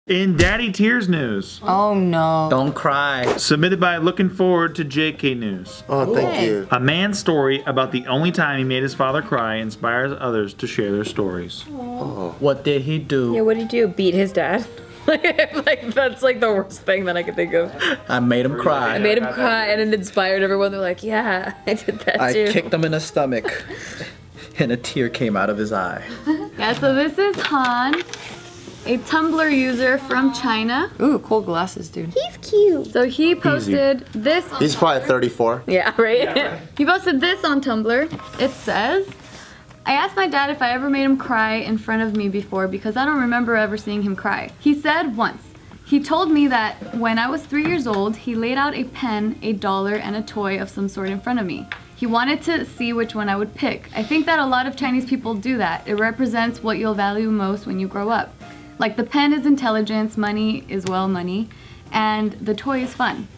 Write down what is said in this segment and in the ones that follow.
In Daddy Tears news. Oh no. Don't cry. Submitted by Looking Forward to JK News. Oh, thank you. A man's story about the only time he made his father cry inspires others to share their stories. Oh. What did he do? Yeah, what did he do? Beat his dad? like that's like the worst thing that I could think of. I made him cry. I made him cry and it inspired everyone. They're like, yeah, I did that too. I kicked him in the stomach and a tear came out of his eye. Yeah, so this is Han, a Tumblr user from China. Ooh, cool glasses, dude. He's cute. So he posted this. He's probably 34. Yeah, right? He posted this on Tumblr. It says, I asked my dad if I ever made him cry in front of me before because I don't remember ever seeing him cry. He said once. He told me that when I was 3 years old, he laid out a pen, a dollar, and a toy of some sort in front of me. He wanted to see which one I would pick. I think that a lot of Chinese people do that. It represents what you'll value most when you grow up. Like the pen is intelligence, money is well money, and the toy is fun.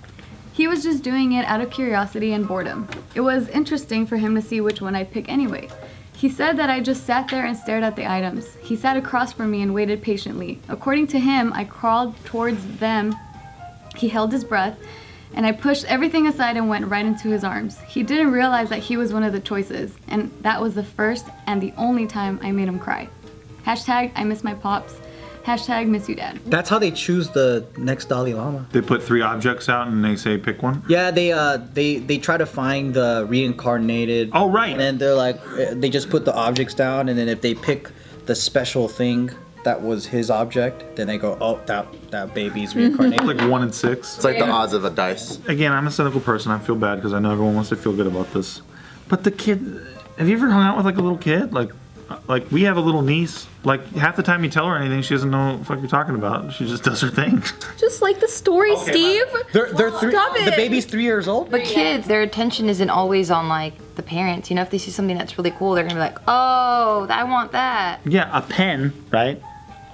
He was just doing it out of curiosity and boredom. It was interesting for him to see which one I'd pick anyway. He said that I just sat there and stared at the items. He sat across from me and waited patiently. According to him, I crawled towards them. He held his breath, and I pushed everything aside and went right into his arms. He didn't realize that he was one of the choices, and that was the first and the only time I made him cry. Hashtag I miss my pops. Hashtag miss you, dad. That's how they choose the next Dalai Lama. They put 3 objects out and they say pick one. Yeah, they try to find the reincarnated. Oh, right. And then they're like, they just put the objects down, and then if they pick the special thing that was his object, then they go, oh, that baby's reincarnated. Like 1 in 6. It's like the odds of a dice. Again, I'm a cynical person. I feel bad because I know everyone wants to feel good about this. But the kid, have you ever hung out with like a little kid? Like we have a little niece. Like half the time you tell her anything, she doesn't know what the fuck you're talking about. She just does her thing. Just like the story, Steve. They're three. Stop it. The baby's 3 years old. But kids, their attention isn't always on like the parents. You know, if they see something that's really cool, they're gonna be like, oh, I want that. Yeah, a pen, right?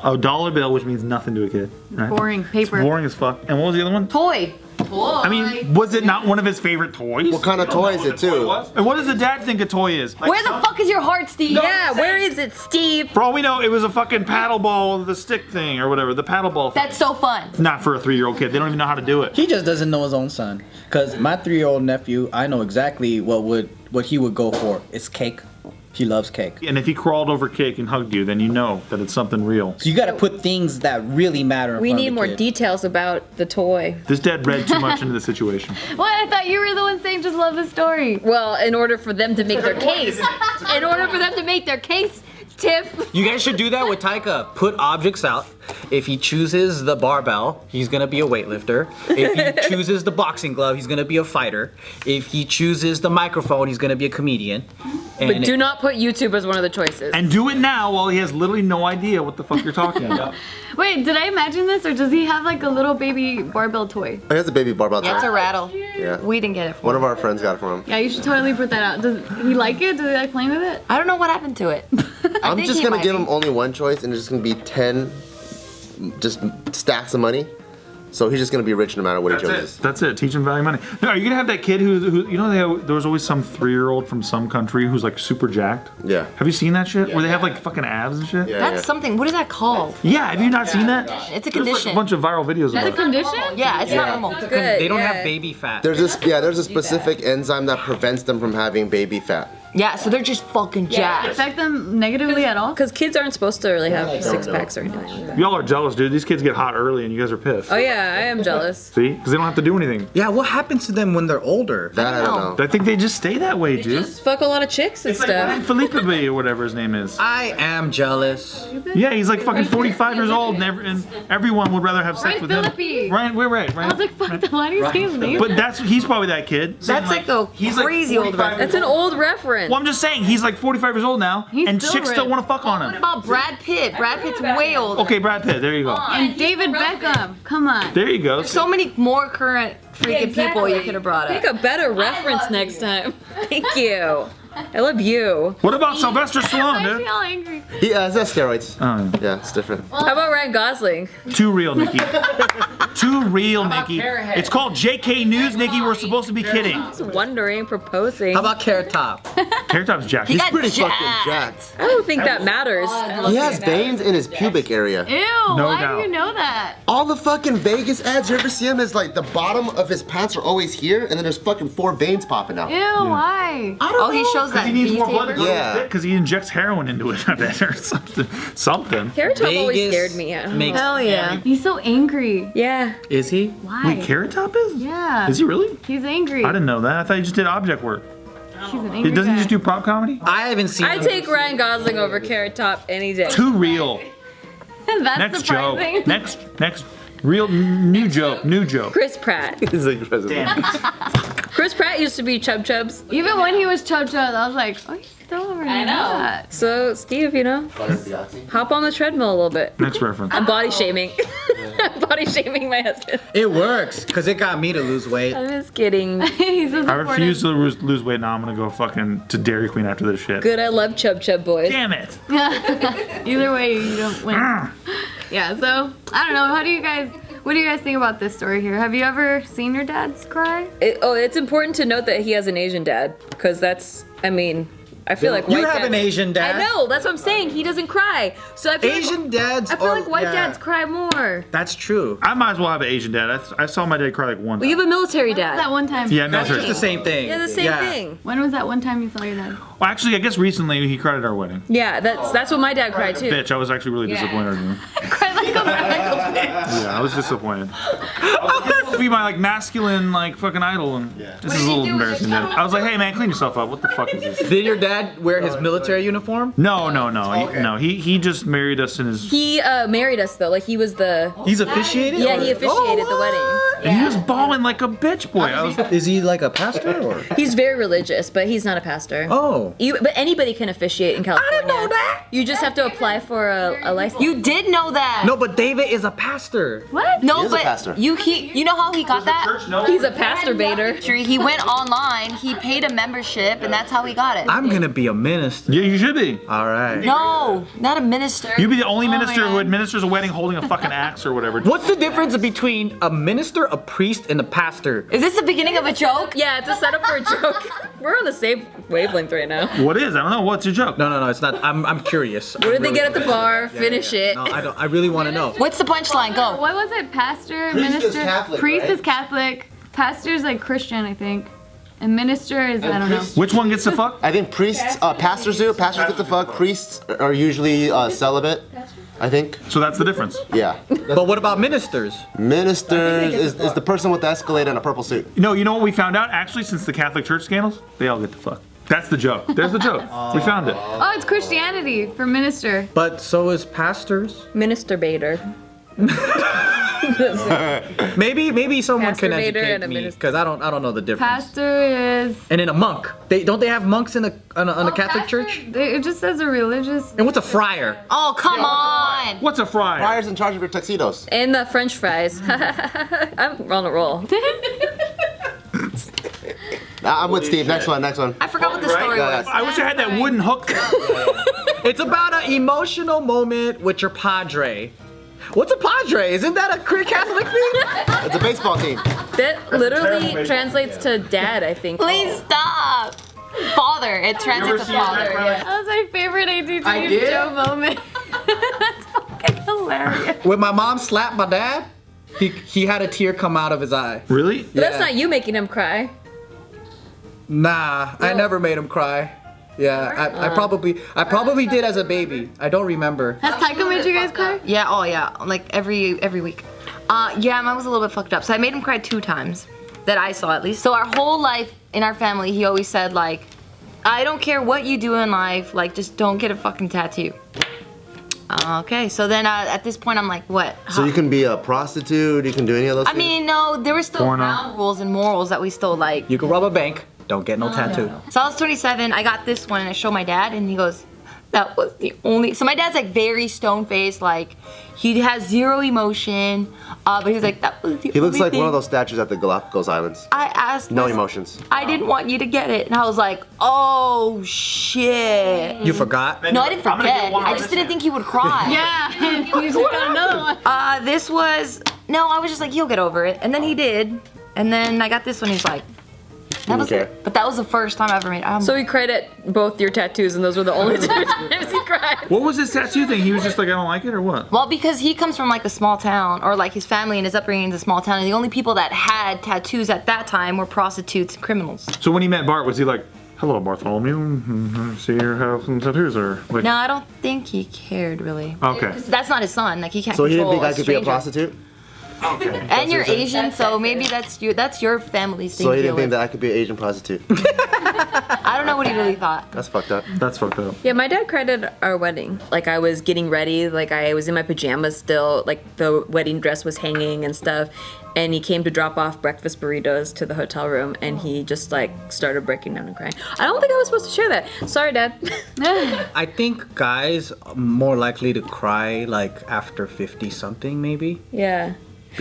A dollar bill, which means nothing to a kid. Right? Boring paper. It's boring as fuck. And what was the other one? Toy. I mean, was it not one of his favorite toys? What kind of toy is it too? And what does the dad think a toy is? Like, Where the fuck is your heart, Steve? Yeah, where is it, Steve? for all we know, it was a fucking paddle ball with the stick thing or whatever, the paddle ball thing. That's so fun. Not for a 3-year-old kid. They don't even know how to do it. He just doesn't know his own son. Cause my 3-year-old nephew, I know exactly what he would go for. It's cake. He loves cake. And if he crawled over cake and hugged you, then you know that it's something real. You gotta put things that really matter in We front need of the more kid. details about the toy. This dad read too much into the situation. What? I thought you were the one saying just love the story. Well, in order for them to make their case. In order for them to make their case, Tiff. You guys should do that with Taika. Put objects out. If he chooses the barbell, he's gonna be a weightlifter. If he chooses the boxing glove, he's gonna be a fighter. If he chooses the microphone, he's gonna be a comedian. But do not put YouTube as one of the choices. And do it now while he has literally no idea what the fuck you're talking about. Wait, did I imagine this or does he have like a little baby barbell toy? He has a baby barbell toy. Yeah, it's a rattle. Yeah. We didn't get it for One him. of our friends got it from him. Yeah, you should totally put that out. Does he like it? Does he like playing with it? I don't know what happened to it. I'm think just he gonna might give be. him only one choice, and it's just gonna be 10 just stacks of money. So he's just gonna be rich no matter what he chooses. That's it. Teach him value money. No, are you gonna have that kid who you know there was always some 3-year-old from some country who's like super jacked? Yeah. Have you seen that shit? Where they have like fucking abs and shit? Yeah, That's yeah. something. What is that called? Yeah, have you not seen that? It's a There's like condition. a bunch of viral videos That's a about it. condition? Yeah, it's not normal. Good, They don't yeah. have baby fat. There's a specific enzyme that prevents them from having baby fat. Yeah, so they're just fucking jacked. Affect them negatively at all? Because kids aren't supposed to really have 6-packs or anything like that. Y'all are jealous, dude. These kids get hot early and you guys are pissed. Oh yeah, I am jealous. See? Because they don't have to do anything. Yeah, what happens to them when they're older? That I don't know. I think they just stay that way, dude. Fuck a lot of chicks and It's like stuff. Ryan Felipe or whatever his name is. I am jealous. Yeah, he's like fucking 45 years old and everyone would rather have sex Ryan with him. Phillippe. Ryan, we're right. I was like, fuck, why do you say his name? But he's probably that kid. That's like a he's like crazy old 45 reference. That's an old reference. Well, I'm just saying, he's like 45 years old now, He's and still chicks still ripped. want to fuck on What him. about Brad Pitt? Brad Pitt's way older. Okay, Brad Pitt, there you go. And David Beckham. Come on. There you go. So many more current freaking people you could have brought Pick up. a better reference next time. Thank you. I love you. What about Sylvester Stallone, I dude? feel angry. That's steroids. Oh, Yeah, it's different. How about Ryan Gosling? too real, Nikki. Too real, Nikki. It's called JK News, Nikki. We're supposed to be kidding. Just wondering, proposing. How about Carrot Top? Carrot Top's jacked. He got Pretty jacked. fucking jacked. I don't think that matters. He has veins in his pubic area. Ew, No why doubt. do you know that? All the fucking Vegas ads, you ever see him? Is like the bottom of his pants are always here, and then there's fucking 4 veins popping out. Ew, why? Oh, he shows that. He needs V more blood to taper. go Yeah. because he injects heroin into it, I bet, or something. Something. Carrot Top always Vegas scared me. I don't know. makes- Hell yeah. He's so angry. Yeah. Is he? Why? Wait, Carrot Top is? Yeah. Is he really? He's angry. I didn't know that. I thought he just did object work. He's an angry Doesn't he guy. just do prop comedy? I haven't seen I him. take Ryan Gosling over Carrot Top any day. Too real. That's Next surprising. joke. Next. Real new joke. New joke. Chris Pratt. He's like president. Chris Pratt used to be Chub Chubs. Even when he was Chub Chub, I was like, oh, he's still over I know. that. So, Steve, you know, hop on the treadmill a little bit. Next reference. I'm body shaming. I'm body shaming my husband. It works, because it got me to lose weight. I'm just kidding. He's so I supportive. refuse to lose weight. Now I'm gonna go fucking to Dairy Queen after this shit. Good, I love Chub Chub boys. Damn it. Either way, you don't win. Yeah, so, I don't know. What do you guys think about this story here? Have you ever seen your dads cry? It's important to note that he has an Asian dad, because that's, I mean, I feel like You white have dads- an Asian dad. I know, that's what I'm saying. He doesn't cry. So I feel Asian like, dads I feel are- like white yeah. dads cry more. That's true. I might as well have an Asian dad. I saw my dad cry like one Well, you time. have a military That dad. one time. Yeah, no, That's just the same thing. Yeah, the same thing. When was that one time you saw your dad? Well, actually, I guess recently he cried at our wedding. Yeah, that's what my dad cried too. Bitch, I was actually really disappointed in you. Cry like a Yeah, I was disappointed. I was to be my like masculine like fucking idol, and this is a little embarrassing. Dad. I was like, hey man, clean yourself up. What the fuck is this? Did your dad wear his military uniform? No. He just married us in his. He married us though, like he was the. He's officiated? Yeah, he Or- officiated the wedding. And he was bawling like a bitch boy. I was, Is he like a pastor or? He's very religious, but he's not a pastor. Oh. But anybody can officiate in California. I didn't know that. You just have to apply for a license. You did know that. No, but David is a pastor. What? No, He is a but pastor. you know how he got that? He's a pastor baiter. He went online, he paid a membership, and that's how he got it. I'm gonna be a minister. yeah, you should be. All right. No, not a minister. You'd be the only my minister who God. administers a wedding holding a fucking axe or whatever. What's the difference between a minister, a priest, and a pastor? Is this the beginning of a joke? Yeah, it's a setup for a joke. We're on the same wavelength right now. What is? I don't know. What's your joke? No, it's not. I'm curious. What did they get at the bar? Finish it. No, I don't. I really want to know. What's the punchline? Go. What was it? Pastor, Priest is minister? Catholic, Priest right? is Catholic. Pastor's like Christian, I think. And minister is, I don't know. Which one gets the fuck? I think priests, pastors do. Pastors get the fuck. Priests are usually celibate. I think. So that's the difference. Yeah. But what about ministers? Ministers is the person with the Escalade and a purple suit. You know what we found out? Actually, since the Catholic Church scandals, they all get the fuck. That's the joke. There's the joke. We found it. Oh, it's Christianity for minister. But so is pastors. Minister baiter. Maybe someone can Pastor Vader educate and a me minister. because I don't know the difference. Pastor is. And then a monk. Don't they have monks in the Catholic Church? It just says a religious. And what's a friar? Oh, come on. What's a fry? Friars in charge of your tuxedos. And the French fries. I'm on a roll. I'm with Steve. Next one. I forgot what the story was. I wish I had that wooden hook. It's about an emotional moment with your padre. What's a padre? Isn't that a Catholic thing? It's a baseball team. That literally translates to dad, I think. Please stop. Father. It translates to father. That was my favorite ATT I did? Joe moment. That's fucking hilarious. When my mom slapped my dad, he had a tear come out of his eye. Really? But that's not you making him cry. Nah, I never made him cry. Yeah, I probably did as a baby. I don't remember. Has Taika made you guys cry? Yeah, oh yeah, like every week. Yeah, mine was a little bit fucked up. So I made him cry 2 times, that I saw at least. So our whole life in our family, he always said like, I don't care what you do in life, like just don't get a fucking tattoo. Okay, so then at this point I'm like, what? So you can be a prostitute. You can do any of those. I mean, no, there were still Porno. ground rules and morals that we still like. You can rob a bank, don't get no tattoo. So I was 27, I got this one and I showed my dad and he goes, that was the only, so my dad's like very stone faced, like He has zero emotion. But he was like, that was the He looks only like thing. one of those statues at the Galapagos Islands. I asked. No my- emotions. I didn't want you to get it, and I was like, oh shit. You forgot? No, I didn't I'm gonna get forget. one I on just this didn't think he would cry. Yeah, you just got another one. This was no. I was just like, he'll get over it, and then he did. And then I got this one. He's like, that was Okay. it. But that was the first time I ever made. So he cried at both your tattoos, and those were the only two times he cried. What was his tattoo thing? He was just like, I don't like it, or what? well, because he comes from like a small town, or like his family and his upbringing is a small town, and the only people that had tattoos at that time were prostitutes and criminals. So when he met Bart, was he like, hello, Bartholomew? I see you have some tattoos, or like? No, I don't think he cared really. Okay. That's not his son. Like he can't So he didn't control think I could be a stranger. prostitute? Okay. And you're Asian, so maybe that's your family's thing So to he deal didn't think with. that I could be an Asian prostitute. I don't know what he really thought. That's fucked up. That's fucked up. Yeah, my dad cried at our wedding. Like I was getting ready, like I was in my pajamas still, like the wedding dress was hanging and stuff. And he came to drop off breakfast burritos to the hotel room, and he just like started breaking down and crying. I don't think I was supposed to share that. Sorry, Dad. I think guys are more likely to cry like after 50 something maybe. Yeah.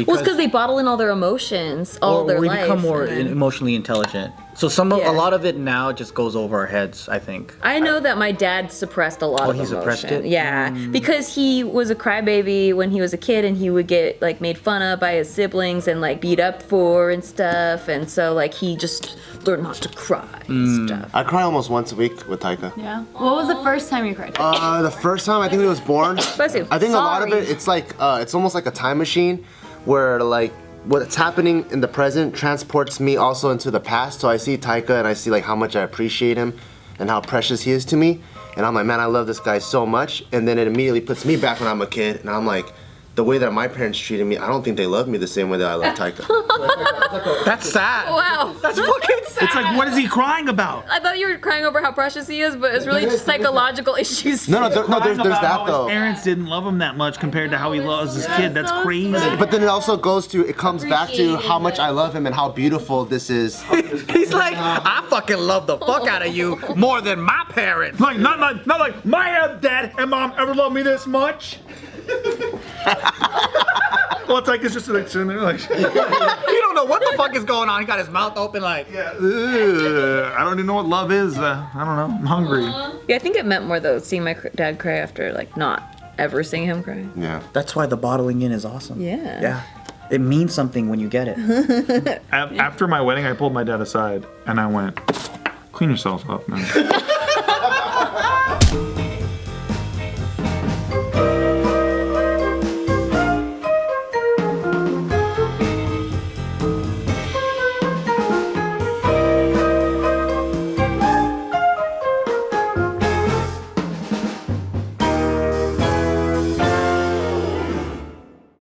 Well, it's because they bottle in all their emotions all their we life. become more and then- emotionally intelligent. So Yeah. a lot of it now just goes over our heads, I think. I know that my dad suppressed a lot of he emotion. suppressed it? Yeah, because he was a crybaby when he was a kid, and he would get like made fun of by his siblings and like beat up for and stuff, and so like he just learned not to cry and stuff. I cry almost once a week with Taika. Yeah. What was the first time you cried? The first time I think he was born. Bless you. I think a lot of Sorry. it, it's like, it's almost like a time machine where like what's happening in the present transports me also into the past. So I see Taika and I see like how much I appreciate him and how precious he is to me. And I'm like, man, I love this guy so much. And then it immediately puts me back when I'm a kid. And I'm like, the way that my parents treated me, I don't think they love me the same way that I love Taika. That's sad. Wow. That's fucking sad. It's like, what is he crying about? I thought you were crying over how precious he is, but it's really just psychological issues. No, there's Crying that about how though. His parents didn't love him that much compared to how he loves his kid. That's so crazy. But then it comes back to how much I love him and how beautiful this is. He's like, I fucking love the fuck out of you more than my parents. Like, not like my dad and mom ever loved me this much. Well, it's like it's just like sitting there like, You don't know what the fuck is going on. He got his mouth open like. I don't even know what love is. I don't know. I'm hungry. Yeah, I think it meant more though seeing my dad cry after like not ever seeing him cry. Yeah. That's why the bottling in is awesome. Yeah. Yeah. It means something when you get it. After my wedding, I pulled my dad aside and I went, "Clean yourself up, man."